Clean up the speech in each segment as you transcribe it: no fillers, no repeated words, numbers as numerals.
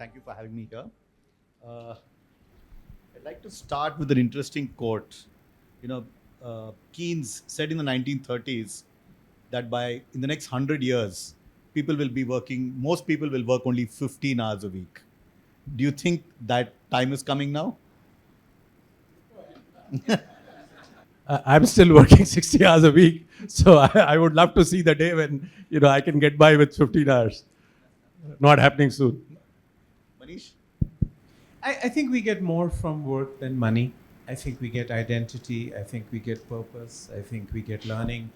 Thank you for having me here. I'd like to start with an interesting quote. Keynes said in the 1930s that in the next 100 years, most people will work only 15 hours a week. Do you think that time is coming now? I'm still working 60 hours a week, so I would love to see the day when I can get by with 15 hours. Not happening soon. Manish? I think we get more from work than money. I think we get identity. I think we get purpose. I think we get learning.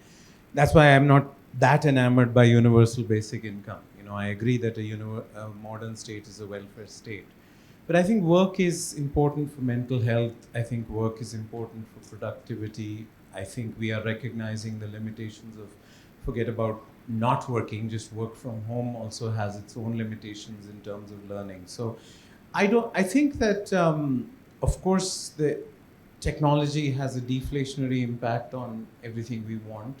That's why I'm not that enamored by universal basic income. I agree that a modern state is a welfare state. But I think work is important for mental health. I think work is important for productivity. I think we are recognizing the limitations of, forget about not working, just work from home also has its own limitations in terms of learning. So I think that, of course, the technology has a deflationary impact on everything we want.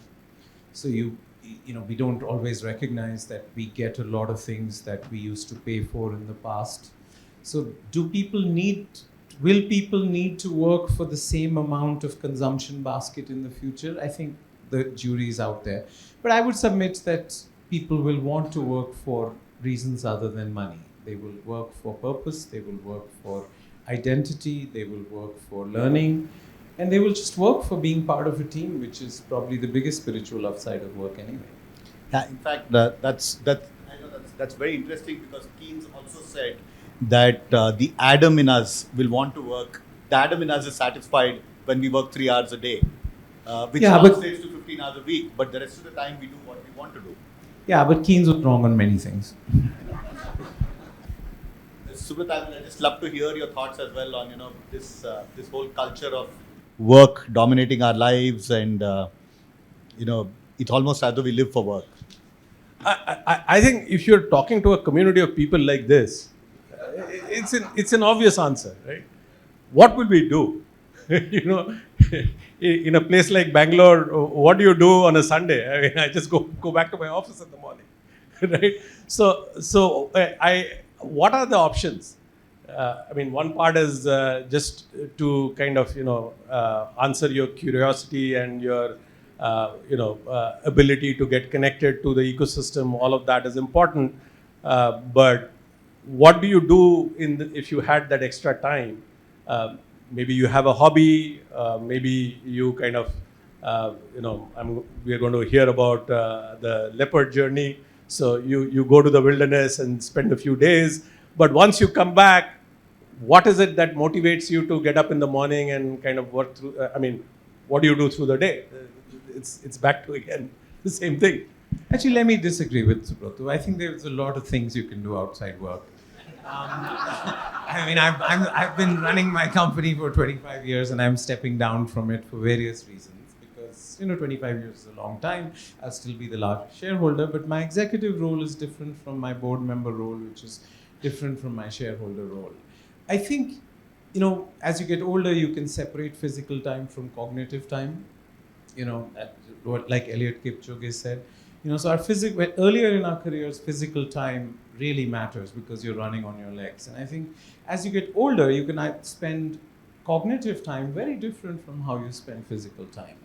So we don't always recognize that we get a lot of things that we used to pay for in the past. So will people need to work for the same amount of consumption basket in the future? I think the jury is out there. But I would submit that people will want to work for reasons other than money. They will work for purpose, they will work for identity, they will work for learning, and they will just work for being part of a team, which is probably the biggest spiritual upside of work anyway. Yeah, in fact, that's very interesting because Keynes also said that the Adam in us will want to work. The Adam in us is satisfied when we work 3 hours a day, which translates to 15 hours a week. But the rest of the time, we do what we want to do. Yeah, but Keynes was wrong on many things. Subrata, I'd just love to hear your thoughts as well on this whole culture of work dominating our lives, and it's almost as though we live for work. I think if you're talking to a community of people like this, it's an obvious answer, right? What will we do? In a place like Bangalore, what do you do on a Sunday? I mean, I just go back to my office in the morning, right? So what are the options? One part is just to kind of answer your curiosity and your ability to get connected to the ecosystem. All of that is important, but what do you do if you had that extra time? Maybe you have a hobby. Maybe you kind of we are going to hear about the leopard journey. So you go to the wilderness and spend a few days. But once you come back, what is it that motivates you to get up in the morning and kind of work through? What do you do through the day? It's back to, again, the same thing. Actually, let me disagree with Subrata. I think there's a lot of things you can do outside work. I've been running my company for 25 years and I'm stepping down from it for various reasons. 25 years is a long time. I'll still be the largest shareholder, but my executive role is different from my board member role, which is different from my shareholder role. I think, as you get older, you can separate physical time from cognitive time. Like Eliot Kipchoge said. So earlier in our careers, physical time really matters because you're running on your legs. And I think as you get older, you can spend cognitive time very different from how you spend physical time.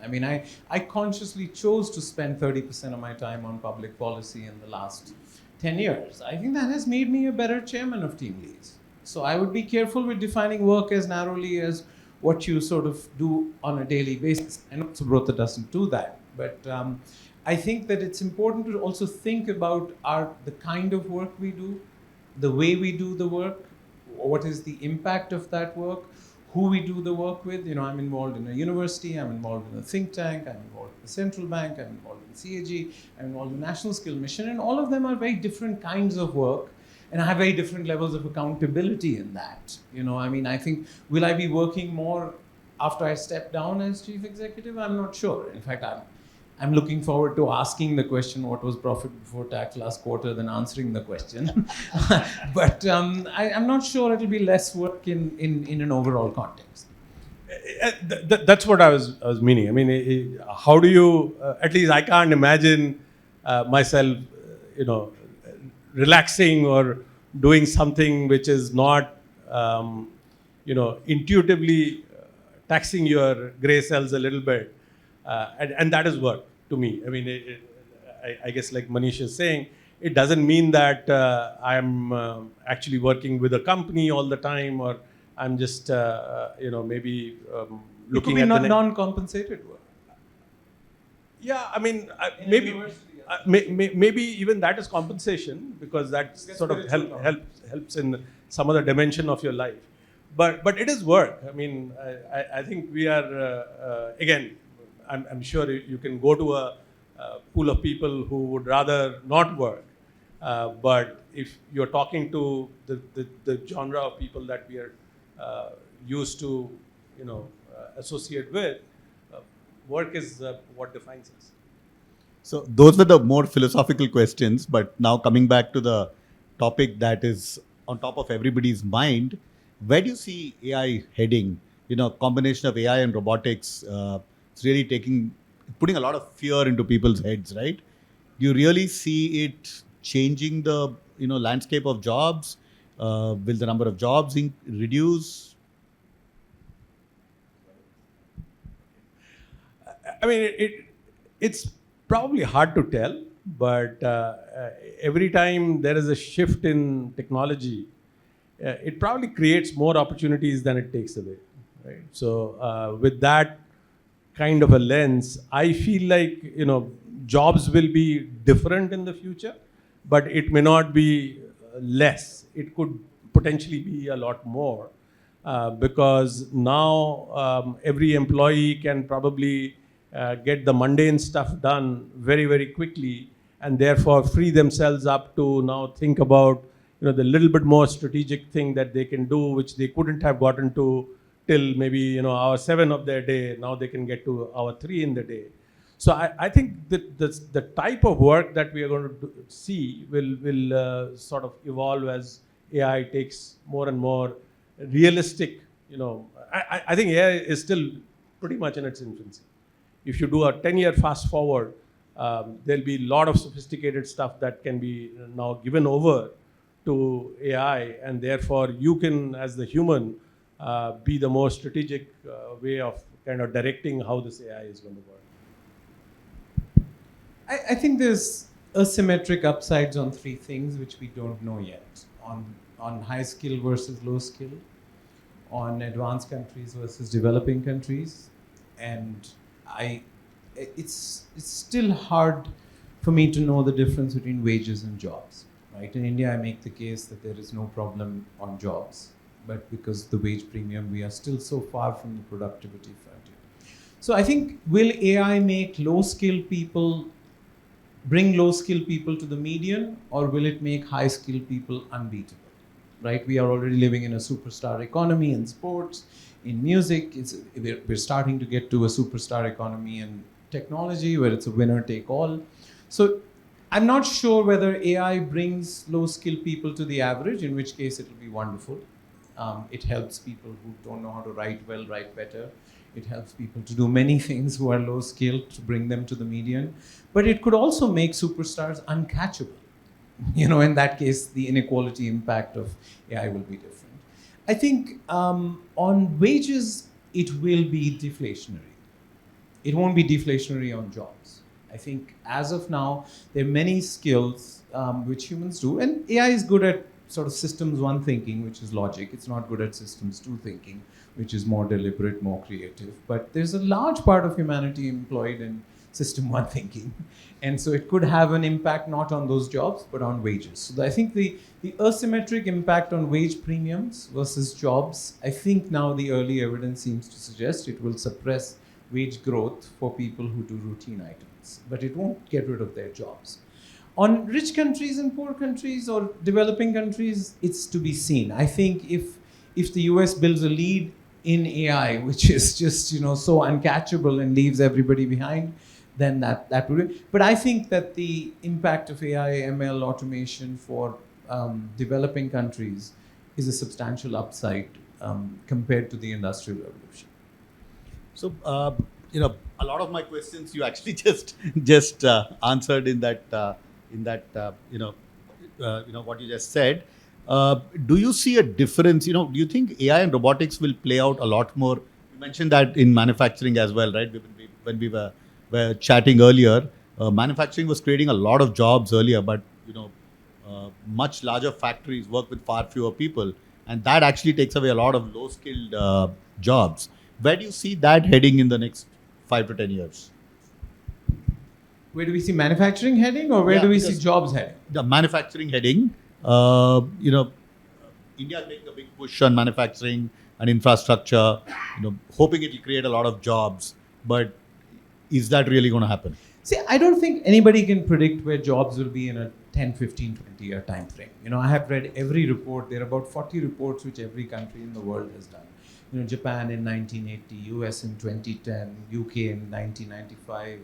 I consciously chose to spend 30% of my time on public policy in the last 10 years. I think that has made me a better chairman of TeamLease. So I would be careful with defining work as narrowly as what you sort of do on a daily basis. I know Subrata doesn't do that, but I think that it's important to also think about the kind of work we do, the way we do the work, what is the impact of that work, who we do the work with. I'm involved in a university, I'm involved in a think tank, I'm involved in the central bank, I'm involved in CAG, I'm involved in the National Skill Mission, and all of them are very different kinds of work, and I have very different levels of accountability in that. I think, will I be working more after I step down as chief executive? I'm not sure. In fact, I'm looking forward to asking the question, what was profit before tax last quarter, than answering the question. But I'm not sure it'll be less work in an overall context. That's what I was meaning. How do you, at least I can't imagine myself, relaxing or doing something which is not, intuitively taxing your gray cells a little bit. And that is work to me. I mean, I guess like Manish is saying, it doesn't mean that I'm actually working with a company all the time, or I'm just, maybe It could looking be at not the non-compensated work. Yeah, I mean, In a maybe university, maybe even that is compensation, because that sort of spiritual now. helps in some other dimension of your life. But it is work. I mean, I think we are again. I'm sure you can go to a pool of people who would rather not work. But if you're talking to the genre of people that we are used to, associate with, work is what defines us. So those were the more philosophical questions, but now coming back to the topic that is on top of everybody's mind, where do you see AI heading? Combination of AI and robotics, it's really putting a lot of fear into people's heads, right? Do you really see it changing the landscape of jobs? Will the number of jobs reduce? I mean, it's probably hard to tell, but every time there is a shift in technology, it probably creates more opportunities than it takes away, right? So with that kind of a lens, I feel like jobs will be different in the future, but it may not be less. It could potentially be a lot more, because now every employee can probably get the mundane stuff done very, very quickly, and therefore free themselves up to now think about the little bit more strategic thing that they can do, which they couldn't have gotten to till maybe hour 7 of their day. Now they can get to hour 3 in the day. So I think that the type of work that we are going to see will sort of evolve as AI takes more and more realistic. I think AI is still pretty much in its infancy. If you do a 10-year fast forward, there'll be a lot of sophisticated stuff that can be now given over to AI, and therefore you can, as the human, be the more strategic way of kind of directing how this AI is going to work. I think there's asymmetric upsides on three things which we don't know yet. On high skill versus low skill, on advanced countries versus developing countries, and it's still hard for me to know the difference between wages and jobs. Right? In India, I make the case that there is no problem on jobs, but because of the wage premium, we are still so far from the productivity frontier. So I think, will AI make bring low skill people to the median, or will it make high skill people unbeatable? Right? We are already living in a superstar economy in sports, in music. We're starting to get to a superstar economy in technology where it's a winner take all. So I'm not sure whether AI brings low skill people to the average, in which case it will be wonderful. It helps people who don't know how to write well write better. It helps people to do many things who are low skilled to bring them to the median. But it could also make superstars uncatchable. In that case, the inequality impact of AI will be different. I think on wages, it will be deflationary. It won't be deflationary on jobs. I think as of now, there are many skills which humans do, and AI is good at sort of systems one thinking, which is logic. It's not good at systems two thinking, which is more deliberate, more creative. But there's a large part of humanity employed in system one thinking. And so it could have an impact not on those jobs, but on wages. So I think the asymmetric impact on wage premiums versus jobs, I think now the early evidence seems to suggest it will suppress wage growth for people who do routine items, but it won't get rid of their jobs. On rich countries and poor countries or developing countries, it's to be seen. I think if the US builds a lead in AI, which is just so uncatchable and leaves everybody behind, then that would be. But I think that the impact of AI, ML, automation for developing countries is a substantial upside compared to the Industrial Revolution. So, a lot of my questions you actually just answered in that what you just said. Do you see a difference? Do you think AI and robotics will play out a lot more? You mentioned that in manufacturing as well, right? When we were chatting earlier, manufacturing was creating a lot of jobs earlier, but much larger factories work with far fewer people, and that actually takes away a lot of low-skilled jobs. Where do you see that heading in the next 5 to 10 years? Where do we see manufacturing heading, or where Yeah, do we see because jobs heading? the manufacturing heading, India is making a big push on manufacturing and infrastructure, hoping it will create a lot of jobs. But is that really going to happen? See, I don't think anybody can predict where jobs will be in a 10, 15, 20 year time frame. I have read every report. There are about 40 reports which every country in the world has done. Japan in 1980, US in 2010, UK in 1995.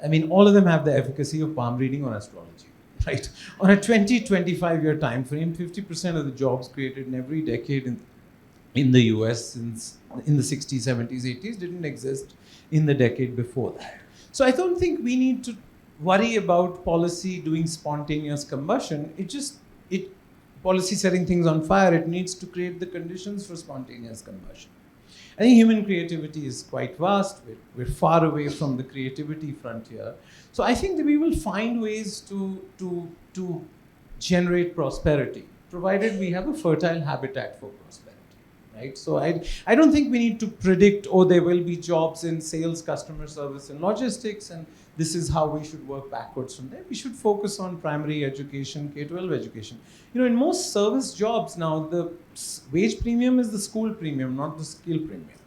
I mean, all of them have the efficacy of palm reading or astrology, right? On a 20, 25 year time frame, 50% of the jobs created in every decade in the US since in the 60s, 70s, 80s didn't exist in the decade before that. So I don't think we need to worry about policy doing spontaneous combustion. Policy setting things on fire, it needs to create the conditions for spontaneous combustion. I think human creativity is quite vast. We're far away from the creativity frontier. So I think that we will find ways to generate prosperity, provided we have a fertile habitat for prosperity. Right? So I don't think we need to predict, there will be jobs in sales, customer service, and logistics, and this is how we should work backwards from there. We should focus on primary education, K-12 education. In most service jobs now, the wage premium is the school premium, not the skill premium.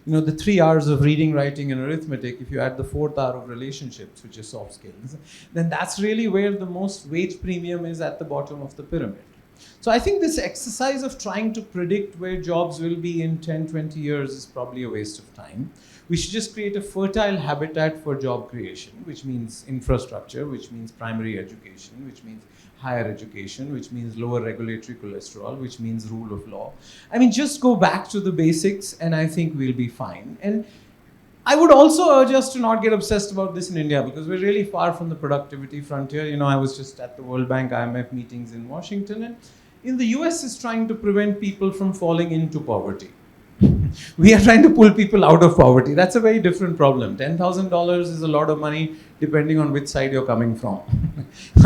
The 3 hours of reading, writing, and arithmetic, if you add the 4th hour of relationships, which is soft skills, then that's really where the most wage premium is, at the bottom of the pyramid. So I think this exercise of trying to predict where jobs will be in 10, 20 years is probably a waste of time. We should just create a fertile habitat for job creation, which means infrastructure, which means primary education, which means higher education, which means lower regulatory cholesterol, which means rule of law. I mean, just go back to the basics and I think we'll be fine. And I would also urge us to not get obsessed about this in India, because we're really far from the productivity frontier. I was just at the World Bank IMF meetings in Washington, and in the US is trying to prevent people from falling into poverty. We are trying to pull people out of poverty. That's a very different problem. $10,000 is a lot of money depending on which side you're coming from.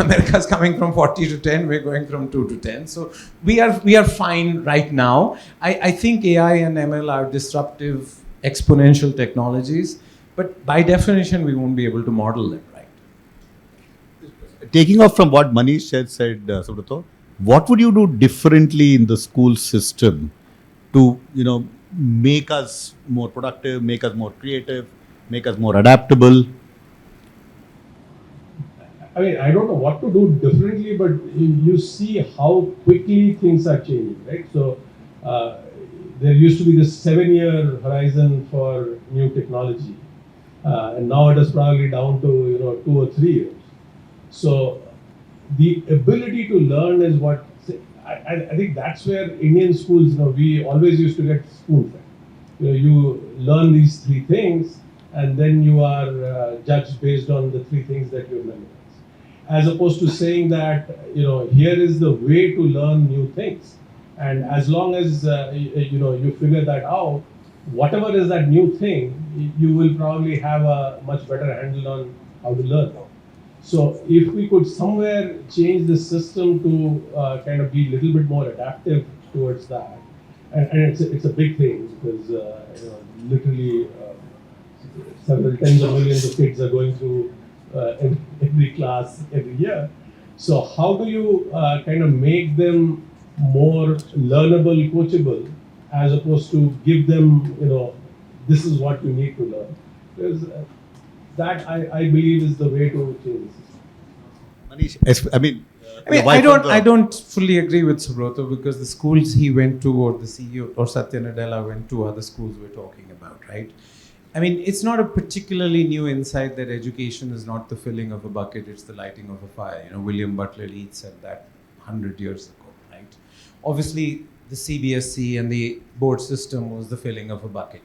America's coming from 40 to 10, we're going from 2 to 10. So we are fine right now. I think AI and ML are disruptive, exponential technologies, but by definition, we won't be able to model them, right? Taking off from what Manish said, Subrata, what would you do differently in the school system to, make us more productive, make us more creative, make us more adaptable? I mean, I don't know what to do differently, but you see how quickly things are changing, right? So there used to be this 7-year horizon for new technology, and now it is probably down to 2 or 3 years. So the ability to learn is what I think that's where Indian schools, we always used to get spoon-fed. You learn these 3 things, and then you are judged based on the 3 things that you memorized. As opposed to saying that, here is the way to learn new things. And as long as, you figure that out, whatever is that new thing, you will probably have a much better handle on how to learn. So if we could somewhere change the system to kind of be a little bit more adaptive towards that, and it's a big thing, because literally several tens of millions of kids are going through every class every year. So how do you kind of make them more learnable, coachable, as opposed to give them, this is what you need to learn? Because that I believe is the way to change the system. Manish, I don't fully agree with Subrata, because the schools he went to, or the CEO or Satya Nadella went to, are the schools we're talking about, right? I mean, it's not a particularly new insight that education is not the filling of a bucket, it's the lighting of a fire. William Butler Yeats said that 100 years ago, right? Obviously, the CBSE and the board system was the filling of a bucket.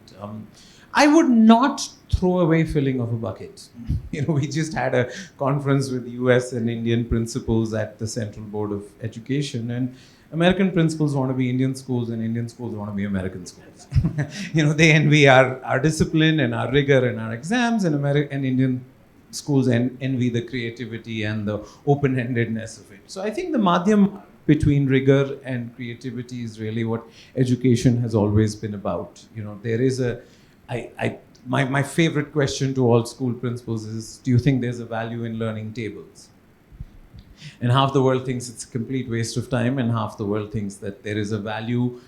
I would not throw away filling of a bucket. We just had a conference with US and Indian principals at the Central Board of Education, and American principals want to be Indian schools, and Indian schools want to be American schools. They envy our discipline and our rigor and our exams, and Indian schools envy the creativity and the open-endedness of it. So I think the madhyam between rigor and creativity is really what education has always been about. There is my favorite question to all school principals is, do you think there's a value in learning tables? And half the world thinks it's a complete waste of time, and half the world thinks that there is a value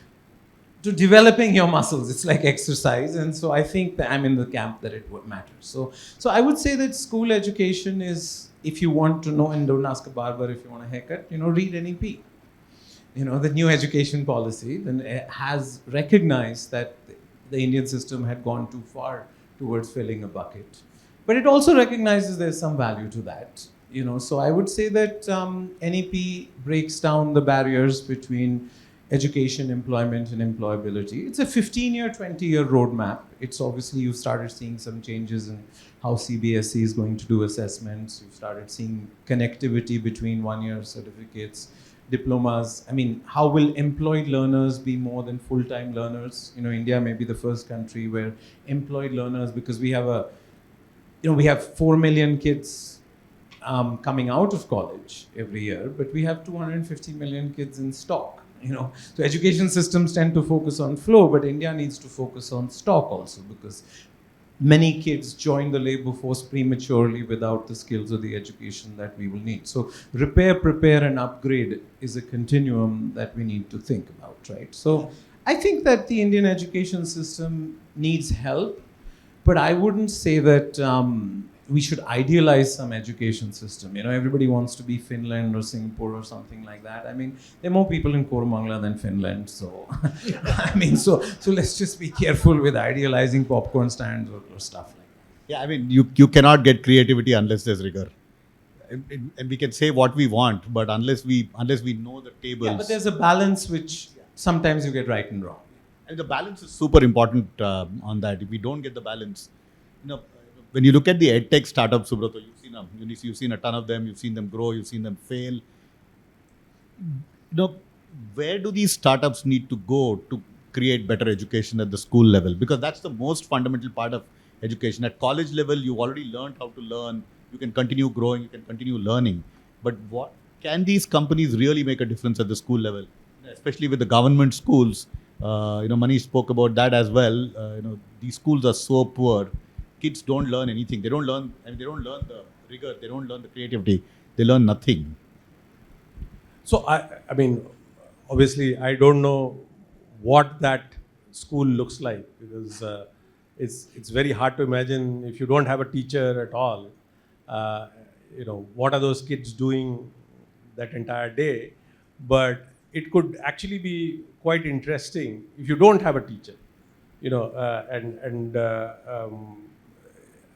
to developing your muscles. It's like exercise. And so I think that I'm in the camp that it matters. So I would say that school education is, if you want to know, and don't ask a barber if you want a haircut, read NEP. The new education policy then has recognized that the Indian system had gone too far towards filling a bucket. But it also recognizes there's some value to that. So I would say that NEP breaks down the barriers between education, employment, and employability. It's a 15-year, 20-year roadmap. It's obviously, you've started seeing some changes in how CBSE is going to do assessments. You've started seeing connectivity between one-year certificates, diplomas. I mean, how will employed learners be more than full-time learners? India may be the first country where employed learners, because we have we have 4 million kids coming out of college every year, but we have 250 million kids in stock. So education systems tend to focus on flow, but India needs to focus on stock also, because many kids join the labor force prematurely without the skills or the education that we will need. So repair, prepare, and upgrade is a continuum that we need to think about, right? So I think that the Indian education system needs help, but I wouldn't say that we should idealize some education system. Everybody wants to be Finland or Singapore or something like that. I mean, there are more people in Koramangala than Finland. So, so let's just be careful with idealizing popcorn stands or stuff like that. Yeah, I mean, you cannot get creativity unless there's rigor. And we can say what we want, but unless we know the tables. Yeah, but there's a balance which sometimes you get right and wrong. And the balance is super important on that. If we don't get the balance, when you look at the edtech startups, Subrata, you've seen a ton of them, you've seen them grow, you've seen them fail. Where do these startups need to go to create better education at the school level? Because that's the most fundamental part of education. At college level, you've already learned how to learn. You can continue growing, you can continue learning. But what can these companies really make a difference at the school level? Especially with the government schools. Manish spoke about that as well. These schools are so poor. Kids don't learn anything. They don't learn the rigor. They don't learn the creativity. They learn nothing. So I mean, obviously, I don't know what that school looks like, because it's very hard to imagine if you don't have a teacher at all. What are those kids doing that entire day? But it could actually be quite interesting if you don't have a teacher.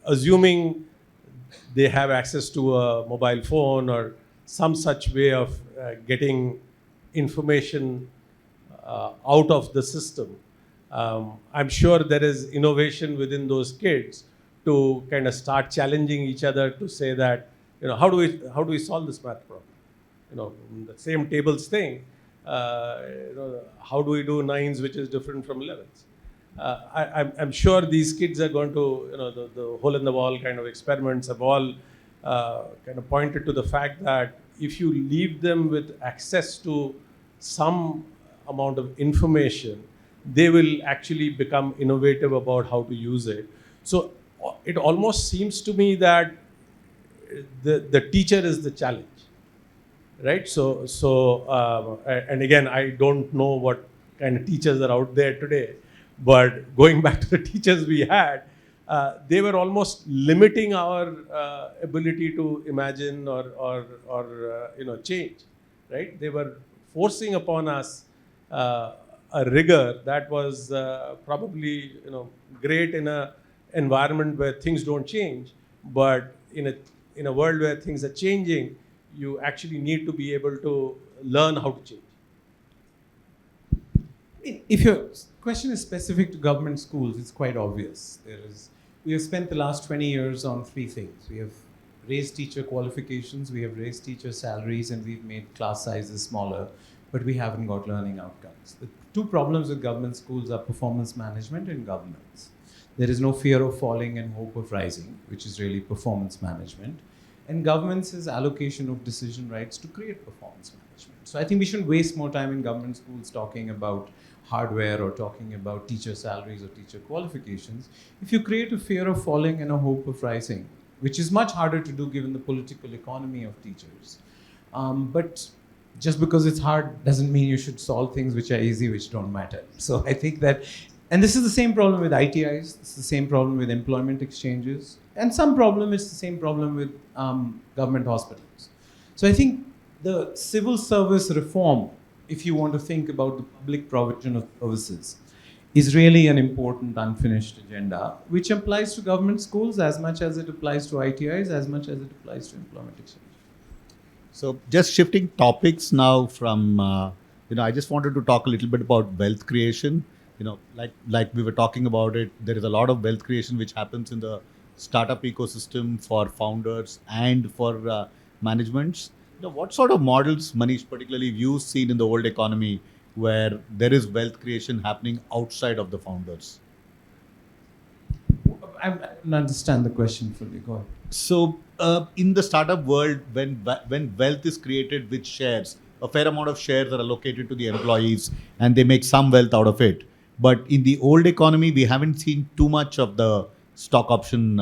Assuming they have access to a mobile phone or some such way of getting information out of the system, I'm sure there is innovation within those kids to kind of start challenging each other to say that, how do we solve this math problem? The same tables thing. How do we do nines, which is different from 11s? I'm sure these kids are going to, the hole in the wall kind of experiments have all kind of pointed to the fact that if you leave them with access to some amount of information, they will actually become innovative about how to use it. So it almost seems to me that the teacher is the challenge, right? And again, I don't know what kind of teachers are out there today. But going back to the teachers we had, they were almost limiting our ability to imagine or change, right? They were forcing upon us a rigor that was probably great in an environment where things don't change, but in a world where things are changing, you actually need to be able to learn how to change. If your question is specific to government schools, it's quite obvious. We have spent the last 20 years on three things. We have raised teacher qualifications, we have raised teacher salaries, and we've made class sizes smaller. but we haven't got learning outcomes. The two problems with government schools are performance management and governance. There is no fear of falling and hope of rising, which is really performance management. And governance is allocation of decision rights to create performance management. So I think we shouldn't waste more time in government schools talking about hardware or talking about teacher salaries or teacher qualifications. If you create a fear of falling and a hope of rising, which is much harder to do given the political economy of teachers, but just because it's hard doesn't mean you should solve things which are easy, which don't matter. So I think that, and this is the same problem with ITIs, this is the same problem with employment exchanges, and some problem is the same problem with government hospitals. So I think the civil service reform, if you want to think about the public provision of services, is really an important unfinished agenda, which applies to government schools as much as it applies to ITIs, as much as it applies to employment exchange. So just shifting topics now from, I just wanted to talk a little bit about wealth creation. Like we were talking about it, there is a lot of wealth creation which happens in the startup ecosystem for founders and for managements. What sort of models, Manish, particularly you've seen in the old economy where there is wealth creation happening outside of the founders? I don't understand the question fully. Go ahead. So in the startup world, when wealth is created with shares, a fair amount of shares are allocated to the employees and they make some wealth out of it. But in the old economy, we haven't seen too much of the stock option,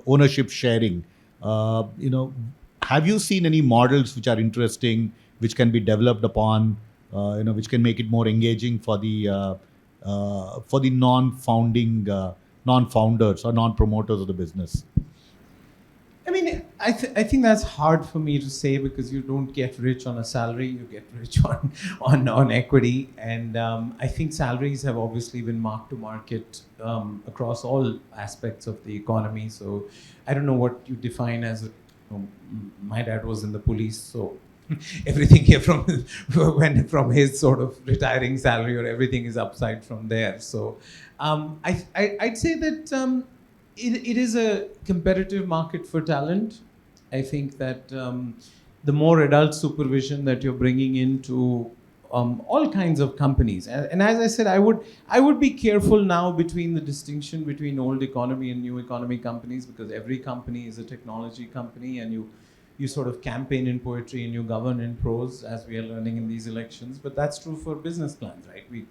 ownership sharing. Have you seen any models which are interesting, which can be developed upon, which can make it more engaging for the non-founders or non-promoters of the business? I mean, I think that's hard for me to say because you don't get rich on a salary, you get rich on equity. And I think salaries have obviously been marked to market across all aspects of the economy. So I don't know what you define as, my dad was in the police, so everything here went from his sort of retiring salary or everything is upside from there. So I'd say that it is a competitive market for talent. I think that the more adult supervision that you're bringing into all kinds of companies, and as I said, I would be careful now between the distinction between old economy and new economy companies, because every company is a technology company, and you sort of campaign in poetry and you govern in prose, as we are learning in these elections. But that's true for business plans, right? We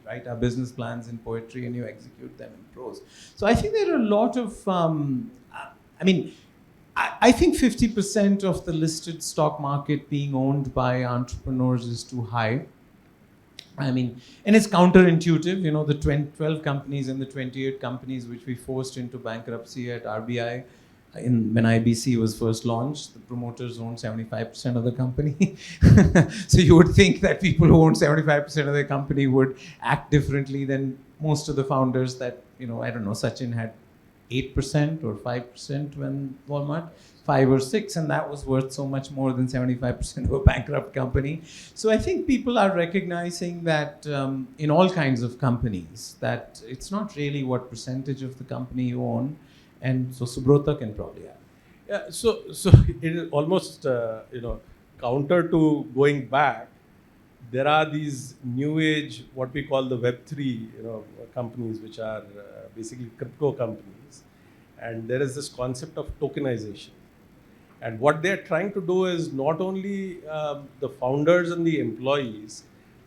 write our business plans in poetry and you execute them in prose. So I think there are a lot of, I think 50% of the listed stock market being owned by entrepreneurs is too high. I mean, and it's counterintuitive, the 12 companies and the 28 companies which we forced into bankruptcy at RBI when IBC was first launched, the promoters owned 75% of the company. So you would think that people who own 75% of the company would act differently than most of the founders that, I don't know, Sachin had 8% or 5% when Walmart, 5 or 6, and that was worth so much more than 75% of a bankrupt company. So I think people are recognizing that in all kinds of companies, that it's not really what percentage of the company you own. And so Subrata can probably add. Yeah, so it is almost, counter to going back. There are these new age, what we call the Web3, companies, which are basically crypto companies. And there is this concept of tokenization. And what they're trying to do is not only the founders and the employees,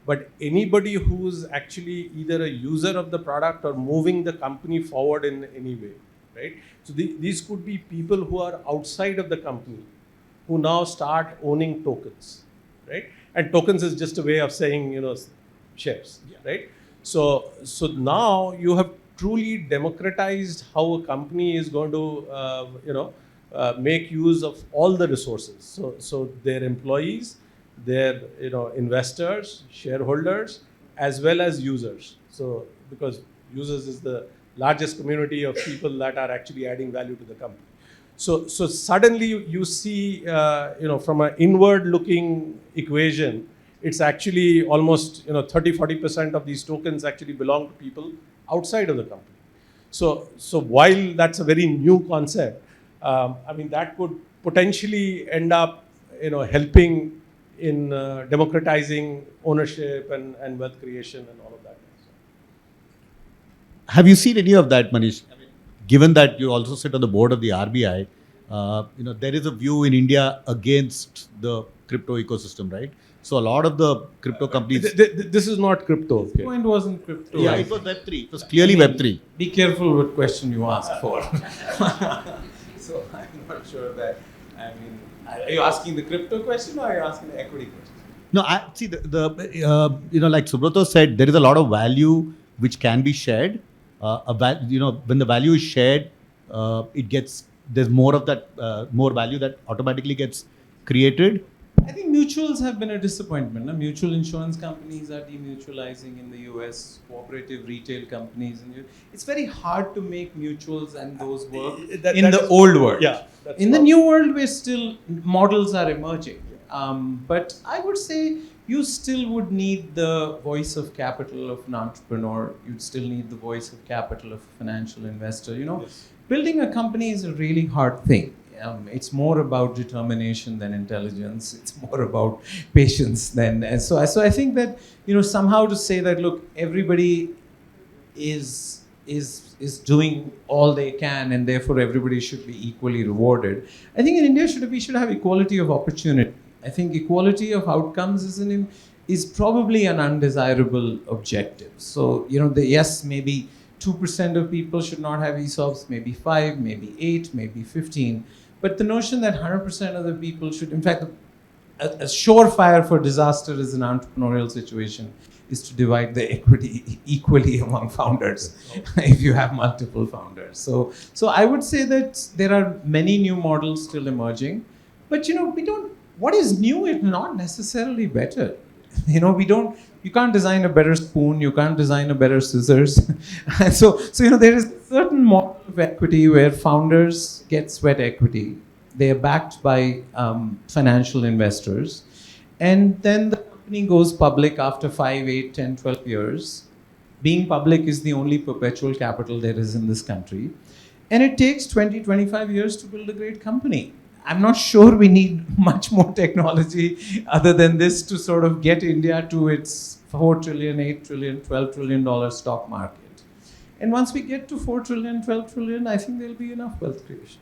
but anybody who's actually either a user of the product or moving the company forward in any way. Right? So these could be people who are outside of the company who now start owning tokens, right? And tokens is just a way of saying, shares, right? So now you have truly democratized how a company is going to, make use of all the resources. So their employees, their, investors, shareholders, as well as users. So because users is the largest community of people that are actually adding value to the company. So suddenly you see, from an inward-looking equation, it's actually almost 30-40% of these tokens actually belong to people outside of the company. So while that's a very new concept, that could potentially end up helping in democratizing ownership and wealth creation and all of that. Have you seen any of that, Manish? I mean, given that you also sit on the board of the RBI, there is a view in India against the crypto ecosystem, right? So a lot of the crypto companies. This is not crypto. This point wasn't crypto. Yeah, it was Web3. It was clearly Web3. Be careful what question you ask for. So I'm not sure that. I mean, are you asking the crypto question or are you asking the equity question? No, I see like Subrata said, there is a lot of value which can be shared. When the value is shared, there's more of that, more value that automatically gets created. I think mutuals have been a disappointment. No? Mutual insurance companies are demutualizing in the US, cooperative retail companies. It's very hard to make mutuals and those work in the old world. Yeah. In the new world, models are emerging. But I would say you still would need the voice of capital of an entrepreneur. You'd still need the voice of capital of a financial investor. Yes. Building a company is a really hard thing. It's more about determination than intelligence. It's more about patience than. So I think that somehow to say that look, everybody is doing all they can and therefore everybody should be equally rewarded. I think in India we should have equality of opportunity. I think equality of outcomes is probably an undesirable objective. So yes, maybe 2% of people should not have ESOPs, maybe 5, maybe 8, maybe 15. But the notion that 100% of the people should, in fact, a surefire for disaster is an entrepreneurial situation is to divide the equity equally among founders if you have multiple founders. So I would say that there are many new models still emerging, but what is new is not necessarily better. You can't design a better spoon, you can't design a better scissors. And so there is a certain model of equity where founders get sweat equity. They are backed by financial investors. And then the company goes public after 5, 8, 10, 12 years. Being public is the only perpetual capital there is in this country. And it takes 20, 25 years to build a great company. I'm not sure we need much more technology other than this to sort of get India to its $4 trillion, $8 trillion, $12 trillion stock market. And once we get to $4 trillion, $12 trillion, I think there'll be enough wealth creation.